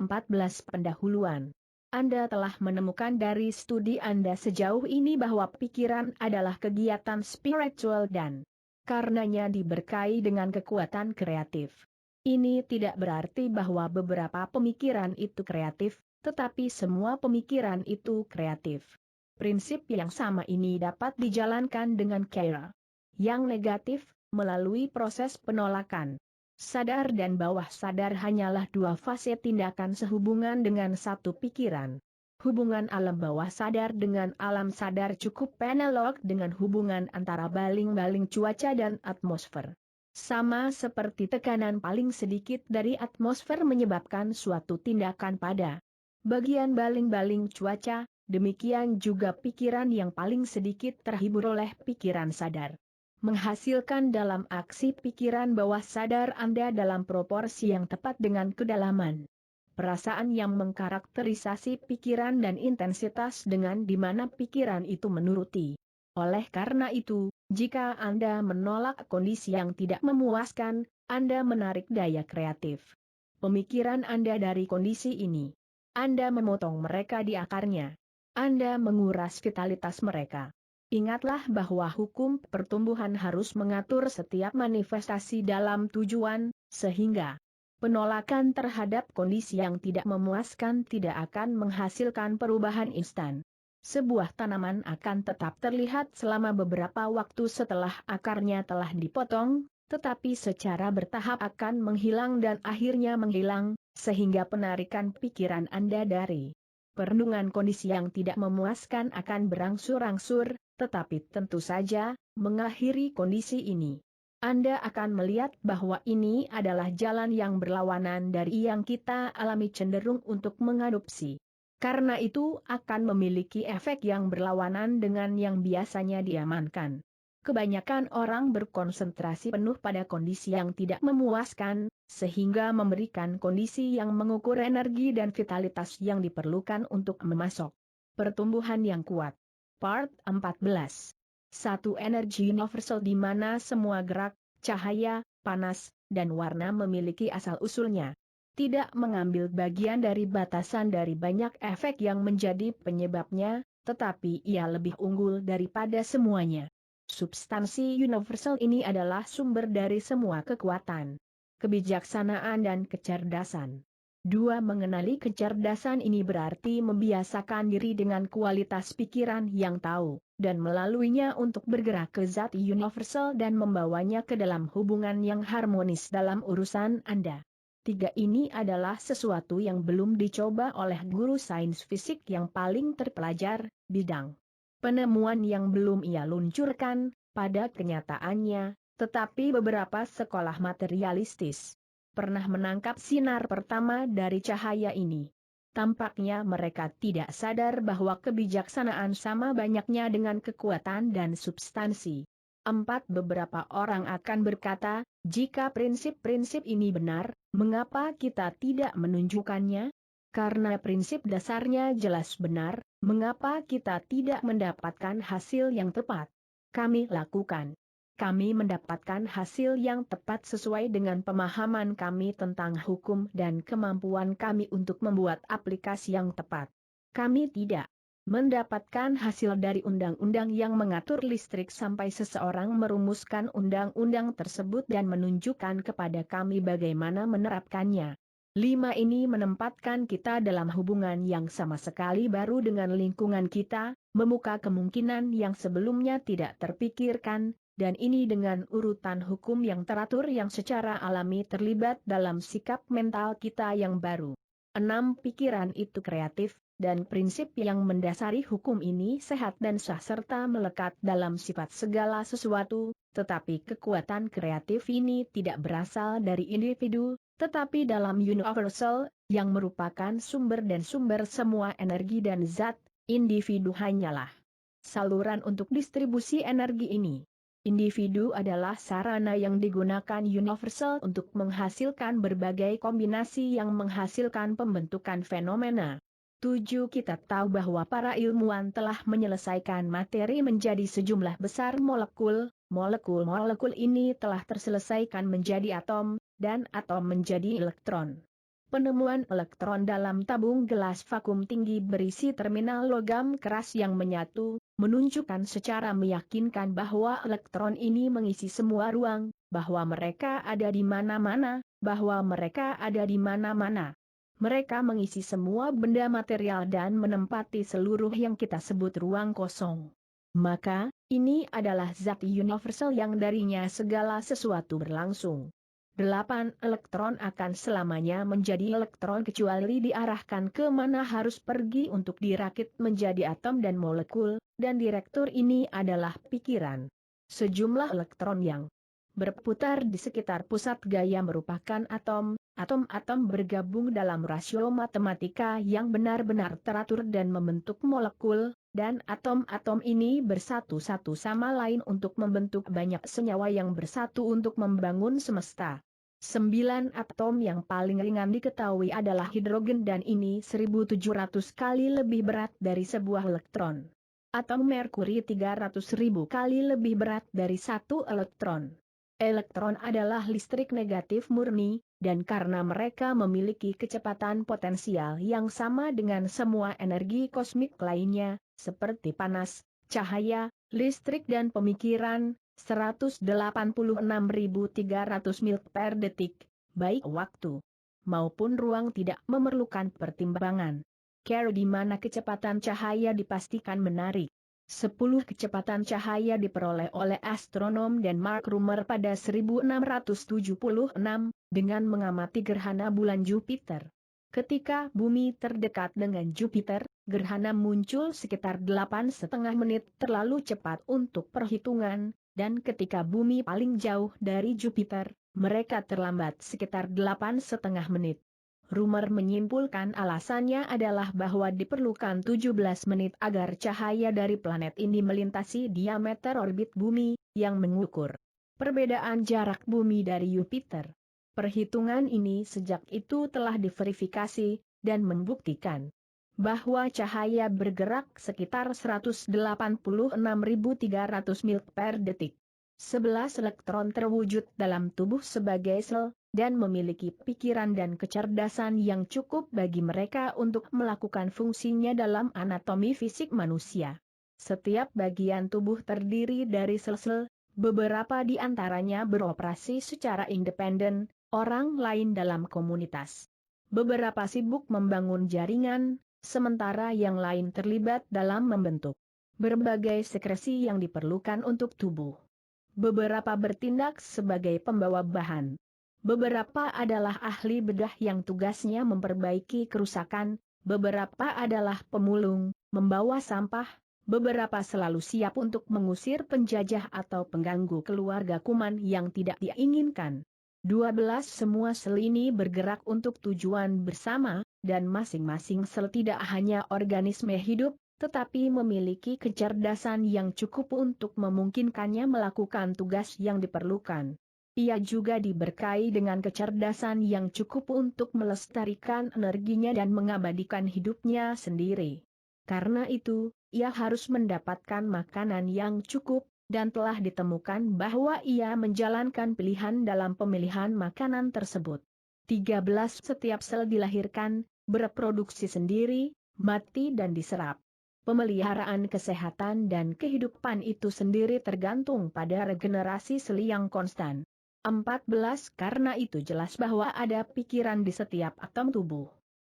14 Pendahuluan. Anda telah menemukan dari studi Anda sejauh ini bahwa pikiran adalah kegiatan spiritual dan karenanya diberkahi dengan kekuatan kreatif. Ini tidak berarti bahwa beberapa pemikiran itu kreatif, tetapi semua pemikiran itu kreatif. Prinsip yang sama ini dapat dijalankan dengan cara yang negatif, melalui proses penolakan. Sadar dan bawah sadar hanyalah dua fase tindakan sehubungan dengan satu pikiran. Hubungan alam bawah sadar dengan alam sadar cukup analog dengan hubungan antara baling-baling cuaca dan atmosfer. Sama seperti tekanan paling sedikit dari atmosfer menyebabkan suatu tindakan pada bagian baling-baling cuaca, demikian juga pikiran yang paling sedikit terhibur oleh pikiran sadar menghasilkan dalam aksi pikiran bawah sadar Anda dalam proporsi yang tepat dengan kedalaman perasaan yang mengkarakterisasi pikiran dan intensitas dengan di mana pikiran itu menuruti. Oleh karena itu, jika Anda menolak kondisi yang tidak memuaskan, Anda menarik daya kreatif pemikiran Anda dari kondisi ini. Anda memotong mereka di akarnya. Anda menguras vitalitas mereka. Ingatlah bahwa hukum pertumbuhan harus mengatur setiap manifestasi dalam tujuan, sehingga penolakan terhadap kondisi yang tidak memuaskan tidak akan menghasilkan perubahan instan. Sebuah tanaman akan tetap terlihat selama beberapa waktu setelah akarnya telah dipotong, tetapi secara bertahap akan menghilang dan akhirnya menghilang, sehingga penarikan pikiran Anda dari perenungan kondisi yang tidak memuaskan akan berangsur-angsur, tetapi tentu saja, mengakhiri kondisi ini. Anda akan melihat bahwa ini adalah jalan yang berlawanan dari yang kita alami cenderung untuk mengadopsi. Karena itu akan memiliki efek yang berlawanan dengan yang biasanya diamankan. Kebanyakan orang berkonsentrasi penuh pada kondisi yang tidak memuaskan, sehingga memberikan kondisi yang mengukur energi dan vitalitas yang diperlukan untuk memasok pertumbuhan yang kuat. Part 14. Satu energi universal di mana semua gerak, cahaya, panas, dan warna memiliki asal-usulnya. Tidak mengambil bagian dari batasan dari banyak efek yang menjadi penyebabnya, tetapi ia lebih unggul daripada semuanya. Substansi universal ini adalah sumber dari semua kekuatan, kebijaksanaan dan kecerdasan. Dua, mengenali kecerdasan ini berarti membiasakan diri dengan kualitas pikiran yang tahu, dan melaluinya untuk bergerak ke zat universal dan membawanya ke dalam hubungan yang harmonis dalam urusan Anda. Tiga, ini adalah sesuatu yang belum dicoba oleh guru sains fisik yang paling terpelajar, bidang penemuan yang belum ia luncurkan, pada kenyataannya, tetapi beberapa sekolah materialistis pernah menangkap sinar pertama dari cahaya ini. Tampaknya mereka tidak sadar bahwa kebijaksanaan sama banyaknya dengan kekuatan dan substansi. 4. Beberapa orang akan berkata, jika prinsip-prinsip ini benar, mengapa kita tidak menunjukkannya? Karena prinsip dasarnya jelas benar, mengapa kita tidak mendapatkan hasil yang tepat? Kami lakukan. Kami mendapatkan hasil yang tepat sesuai dengan pemahaman kami tentang hukum dan kemampuan kami untuk membuat aplikasi yang tepat. Kami tidak mendapatkan hasil dari undang-undang yang mengatur listrik sampai seseorang merumuskan undang-undang tersebut dan menunjukkan kepada kami bagaimana menerapkannya. 5. Ini menempatkan kita dalam hubungan yang sama sekali baru dengan lingkungan kita, membuka kemungkinan yang sebelumnya tidak terpikirkan, dan ini dengan urutan hukum yang teratur yang secara alami terlibat dalam sikap mental kita yang baru. 6. Pikiran itu kreatif, dan prinsip yang mendasari hukum ini sehat dan sah serta melekat dalam sifat segala sesuatu, tetapi kekuatan kreatif ini tidak berasal dari individu, tetapi dalam universal, yang merupakan sumber dan sumber semua energi dan zat, individu hanyalah saluran untuk distribusi energi ini. Individu adalah sarana yang digunakan universal untuk menghasilkan berbagai kombinasi yang menghasilkan pembentukan fenomena. 7. Kita tahu bahwa para ilmuwan telah menyelesaikan materi menjadi sejumlah besar molekul, molekul-molekul ini telah terselesaikan menjadi atom, dan atom menjadi elektron. Penemuan elektron dalam tabung gelas vakum tinggi berisi terminal logam keras yang menyatu, menunjukkan secara meyakinkan bahwa elektron ini mengisi semua ruang, bahwa mereka ada di mana-mana, bahwa mereka ada di mana-mana. Mereka mengisi semua benda material dan menempati seluruh yang kita sebut ruang kosong. Maka, ini adalah zat universal yang darinya segala sesuatu berlangsung. 8 elektron akan selamanya menjadi elektron kecuali diarahkan ke mana harus pergi untuk dirakit menjadi atom dan molekul, dan direktur ini adalah pikiran. Sejumlah elektron yang berputar di sekitar pusat gaya merupakan atom, atom-atom bergabung dalam rasio matematika yang benar-benar teratur dan membentuk molekul, dan atom-atom ini bersatu satu sama lain untuk membentuk banyak senyawa yang bersatu untuk membangun semesta. 9 atom yang paling ringan diketahui adalah hidrogen dan ini 1700 kali lebih berat dari sebuah elektron. Atom merkuri 300.000 kali lebih berat dari satu elektron. Elektron adalah listrik negatif murni, dan karena mereka memiliki kecepatan potensial yang sama dengan semua energi kosmik lainnya, seperti panas, cahaya, listrik dan pemikiran, 186.300 mil per detik, baik waktu maupun ruang tidak memerlukan pertimbangan. Care di mana kecepatan cahaya dipastikan menarik. 10 kecepatan cahaya diperoleh oleh astronom Denmark Rumer pada 1676, dengan mengamati gerhana bulan Jupiter. Ketika bumi terdekat dengan Jupiter, gerhana muncul sekitar 8,5 menit terlalu cepat untuk perhitungan, dan ketika bumi paling jauh dari Jupiter, mereka terlambat sekitar 8,5 menit. Rumer menyimpulkan alasannya adalah bahwa diperlukan 17 menit agar cahaya dari planet ini melintasi diameter orbit bumi, yang mengukur perbedaan jarak bumi dari Jupiter. Perhitungan ini sejak itu telah diverifikasi, dan membuktikan bahwa cahaya bergerak sekitar 186.300 mil per detik. 11 elektron terwujud dalam tubuh sebagai sel, dan memiliki pikiran dan kecerdasan yang cukup bagi mereka untuk melakukan fungsinya dalam anatomi fisik manusia. Setiap bagian tubuh terdiri dari sel-sel, beberapa di antaranya beroperasi secara independen, orang lain dalam komunitas. Beberapa sibuk membangun jaringan, sementara yang lain terlibat dalam membentuk berbagai sekresi yang diperlukan untuk tubuh. Beberapa bertindak sebagai pembawa bahan. Beberapa adalah ahli bedah yang tugasnya memperbaiki kerusakan, beberapa adalah pemulung, membawa sampah, beberapa selalu siap untuk mengusir penjajah atau pengganggu keluarga kuman yang tidak diinginkan. 12 semua sel ini bergerak untuk tujuan bersama, dan masing-masing sel tidak hanya organisme hidup, tetapi memiliki kecerdasan yang cukup untuk memungkinkannya melakukan tugas yang diperlukan. Ia juga diberkahi dengan kecerdasan yang cukup untuk melestarikan energinya dan mengabadikan hidupnya sendiri. Karena itu, ia harus mendapatkan makanan yang cukup, dan telah ditemukan bahwa ia menjalankan pilihan dalam pemilihan makanan tersebut. 13 setiap sel dilahirkan, bereproduksi sendiri, mati dan diserap. Pemeliharaan kesehatan dan kehidupan itu sendiri tergantung pada regenerasi sel yang konstan. 14 Karena itu jelas bahwa ada pikiran di setiap atom tubuh.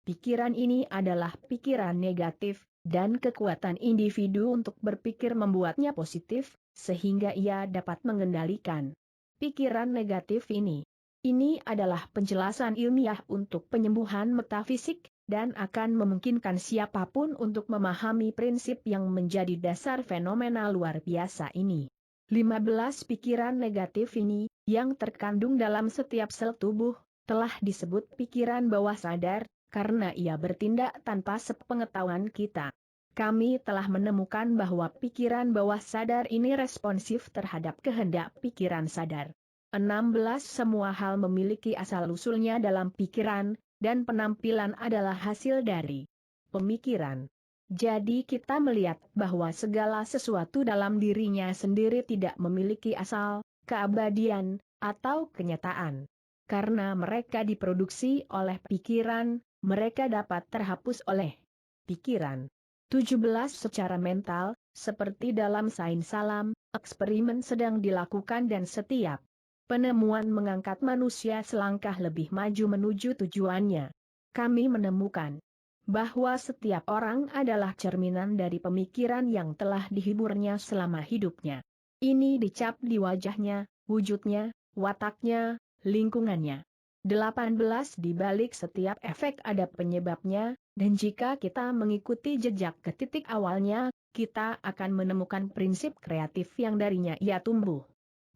Pikiran ini adalah pikiran negatif, dan kekuatan individu untuk berpikir membuatnya positif, sehingga ia dapat mengendalikan pikiran negatif ini. Ini adalah penjelasan ilmiah untuk penyembuhan metafisik, dan akan memungkinkan siapapun untuk memahami prinsip yang menjadi dasar fenomena luar biasa ini. 15 Pikiran negatif ini, yang terkandung dalam setiap sel tubuh, telah disebut pikiran bawah sadar, karena ia bertindak tanpa sepengetahuan kita. Kami telah menemukan bahwa pikiran bawah sadar ini responsif terhadap kehendak pikiran sadar. 16 Semua hal memiliki asal-usulnya dalam pikiran, dan penampilan adalah hasil dari pemikiran. Jadi kita melihat bahwa segala sesuatu dalam dirinya sendiri tidak memiliki asal, keabadian, atau kenyataan. Karena mereka diproduksi oleh pikiran, mereka dapat terhapus oleh pikiran. 17 Secara mental, seperti dalam sains alam, eksperimen sedang dilakukan dan setiap penemuan mengangkat manusia selangkah lebih maju menuju tujuannya. Kami menemukan bahwa setiap orang adalah cerminan dari pemikiran yang telah dihiburnya selama hidupnya. Ini dicap di wajahnya, wujudnya, wataknya, lingkungannya. 18 Di balik setiap efek ada penyebabnya, dan jika kita mengikuti jejak ke titik awalnya, kita akan menemukan prinsip kreatif yang darinya ia tumbuh.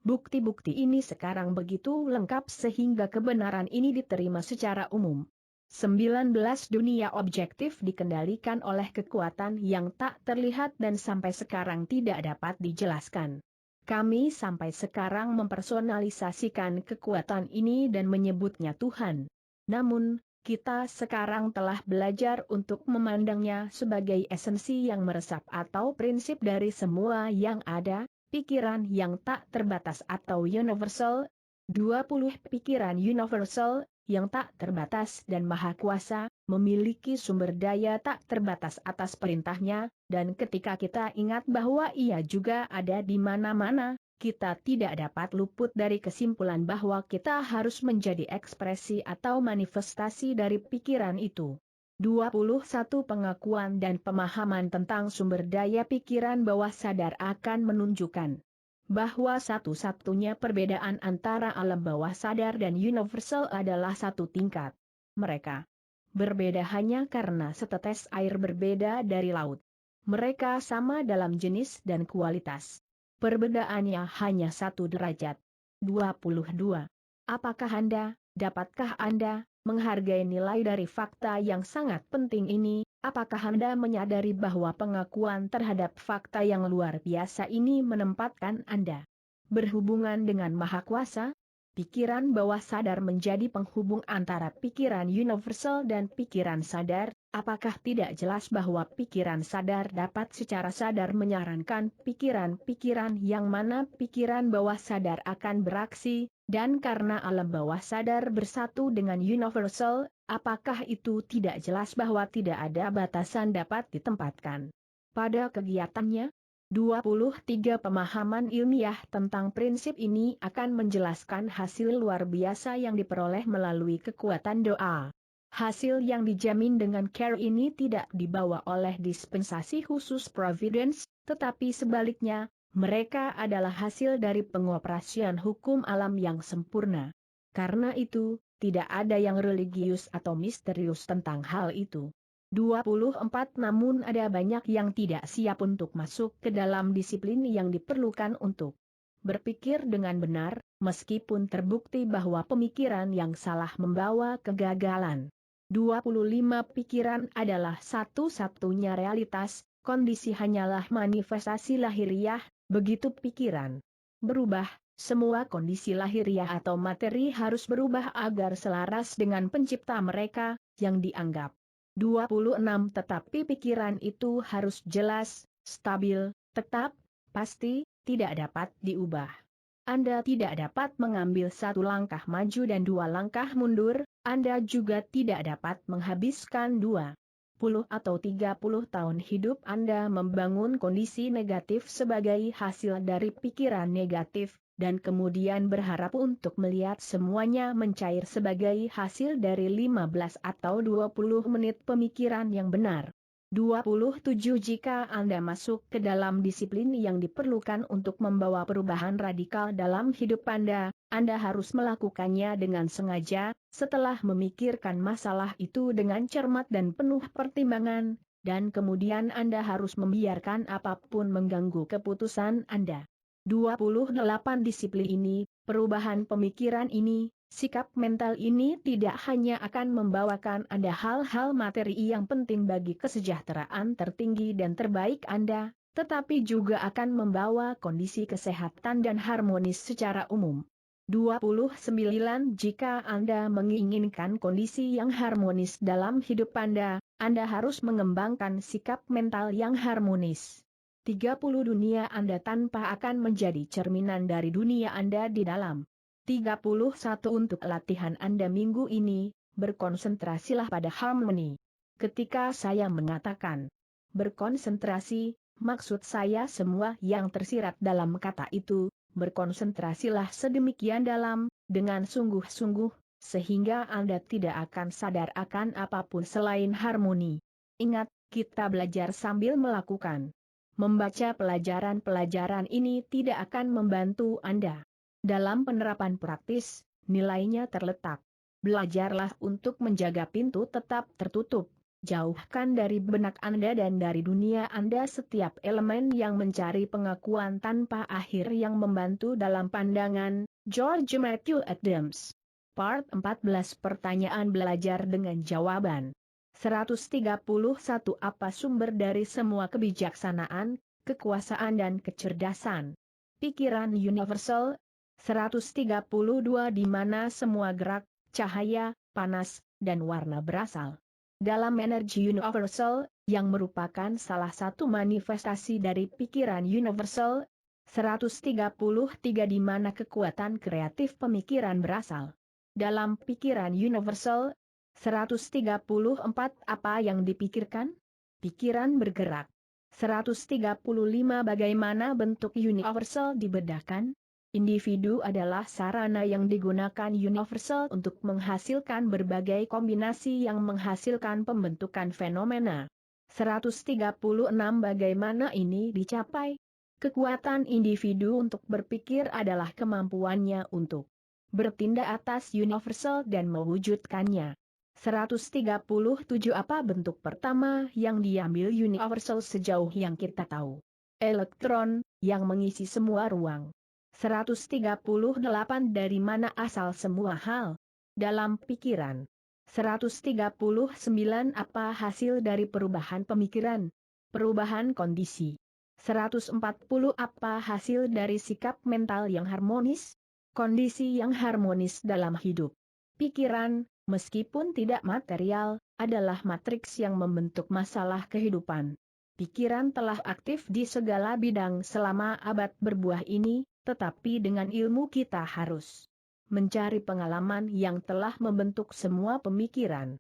Bukti-bukti ini sekarang begitu lengkap sehingga kebenaran ini diterima secara umum. 19 Dunia objektif dikendalikan oleh kekuatan yang tak terlihat dan sampai sekarang tidak dapat dijelaskan. Kami sampai sekarang mempersonalisasikan kekuatan ini dan menyebutnya Tuhan. Namun, kita sekarang telah belajar untuk memandangnya sebagai esensi yang meresap atau prinsip dari semua yang ada, pikiran yang tak terbatas atau universal. 20 Pikiran universal, yang tak terbatas dan maha kuasa, memiliki sumber daya tak terbatas atas perintahnya, dan ketika kita ingat bahwa ia juga ada di mana-mana, kita tidak dapat luput dari kesimpulan bahwa kita harus menjadi ekspresi atau manifestasi dari pikiran itu. 21 Pengakuan dan pemahaman tentang sumber daya pikiran bawah sadar akan menunjukkan bahwa satu-satunya perbedaan antara alam bawah sadar dan universal adalah satu tingkat. Mereka berbeda hanya karena setetes air berbeda dari laut. Mereka sama dalam jenis dan kualitas. Perbedaannya hanya 1 derajat. 22. Dapatkah Anda menghargai nilai dari fakta yang sangat penting ini? Apakah Anda menyadari bahwa pengakuan terhadap fakta yang luar biasa ini menempatkan Anda berhubungan dengan Maha Kuasa? Pikiran bawah sadar menjadi penghubung antara pikiran universal dan pikiran sadar. Apakah tidak jelas bahwa pikiran sadar dapat secara sadar menyarankan pikiran-pikiran yang mana pikiran bawah sadar akan beraksi, dan karena alam bawah sadar bersatu dengan universal, apakah itu tidak jelas bahwa tidak ada batasan dapat ditempatkan pada kegiatannya? 23 Pemahaman ilmiah tentang prinsip ini akan menjelaskan hasil luar biasa yang diperoleh melalui kekuatan doa. Hasil yang dijamin dengan care ini tidak dibawa oleh dispensasi khusus Providence, tetapi sebaliknya, mereka adalah hasil dari pengoperasian hukum alam yang sempurna. Karena itu, tidak ada yang religius atau misterius tentang hal itu. 24 Namun ada banyak yang tidak siap untuk masuk ke dalam disiplin yang diperlukan untuk berpikir dengan benar, meskipun terbukti bahwa pemikiran yang salah membawa kegagalan. 25 Pikiran adalah satu-satunya realitas, kondisi hanyalah manifestasi lahiriah, begitu pikiran berubah, semua kondisi lahiriah atau materi harus berubah agar selaras dengan pencipta mereka, yang dianggap 26 Tetapi pikiran itu harus jelas, stabil, tetap, pasti, tidak dapat diubah. Anda tidak dapat mengambil 1 langkah maju dan 2 langkah mundur, Anda juga tidak dapat menghabiskan 20 atau 30 tahun hidup Anda membangun kondisi negatif sebagai hasil dari pikiran negatif, dan kemudian berharap untuk melihat semuanya mencair sebagai hasil dari 15 atau 20 menit pemikiran yang benar. 27 Jika Anda masuk ke dalam disiplin yang diperlukan untuk membawa perubahan radikal dalam hidup Anda harus melakukannya dengan sengaja, setelah memikirkan masalah itu dengan cermat dan penuh pertimbangan, dan kemudian Anda harus membiarkan apapun mengganggu keputusan Anda. 28 Disiplin ini, perubahan pemikiran ini, sikap mental ini tidak hanya akan membawakan Anda hal-hal materi yang penting bagi kesejahteraan tertinggi dan terbaik Anda, tetapi juga akan membawa kondisi kesehatan dan harmonis secara umum. 29 Jika Anda menginginkan kondisi yang harmonis dalam hidup Anda harus mengembangkan sikap mental yang harmonis. 30 Dunia Anda tanpa akan menjadi cerminan dari dunia Anda di dalam. 31 untuk latihan Anda minggu ini, berkonsentrasilah pada harmoni. Ketika saya mengatakan berkonsentrasi, maksud saya semua yang tersirat dalam kata itu, berkonsentrasilah sedemikian dalam, dengan sungguh-sungguh, sehingga Anda tidak akan sadar akan apapun selain harmoni. Ingat, kita belajar sambil melakukan. Membaca pelajaran-pelajaran ini tidak akan membantu Anda. Dalam penerapan praktis, nilainya terletak. Belajarlah untuk menjaga pintu tetap tertutup. Jauhkan dari benak Anda dan dari dunia Anda setiap elemen yang mencari pengakuan tanpa akhir yang membantu dalam pandangan. George Matthew Adams. Part 14 Pertanyaan belajar dengan jawaban. 131 Apa sumber dari semua kebijaksanaan, kekuasaan dan kecerdasan? Pikiran universal. 132 Di mana semua gerak, cahaya, panas, dan warna berasal? Dalam energi universal, yang merupakan salah satu manifestasi dari pikiran universal. 133 Di mana kekuatan kreatif pemikiran berasal? Dalam pikiran universal. 134 Apa yang dipikirkan? Pikiran bergerak. 135 Bagaimana bentuk universal dibedakan? Individu adalah sarana yang digunakan universal untuk menghasilkan berbagai kombinasi yang menghasilkan pembentukan fenomena. 136 Bagaimana ini dicapai? Kekuatan individu untuk berpikir adalah kemampuannya untuk bertindak atas universal dan mewujudkannya. 137 Apa bentuk pertama yang diambil universal sejauh yang kita tahu? Elektron, yang mengisi semua ruang. 138 Dari mana asal semua hal? Dalam pikiran. 139 Apa hasil dari perubahan pemikiran? Perubahan kondisi. 140 Apa hasil dari sikap mental yang harmonis? Kondisi yang harmonis dalam hidup. Pikiran, meskipun tidak material, adalah matriks yang membentuk masalah kehidupan. Pikiran telah aktif di segala bidang selama abad berbuah ini, tetapi dengan ilmu kita harus mencari pengalaman yang telah membentuk semua pemikiran.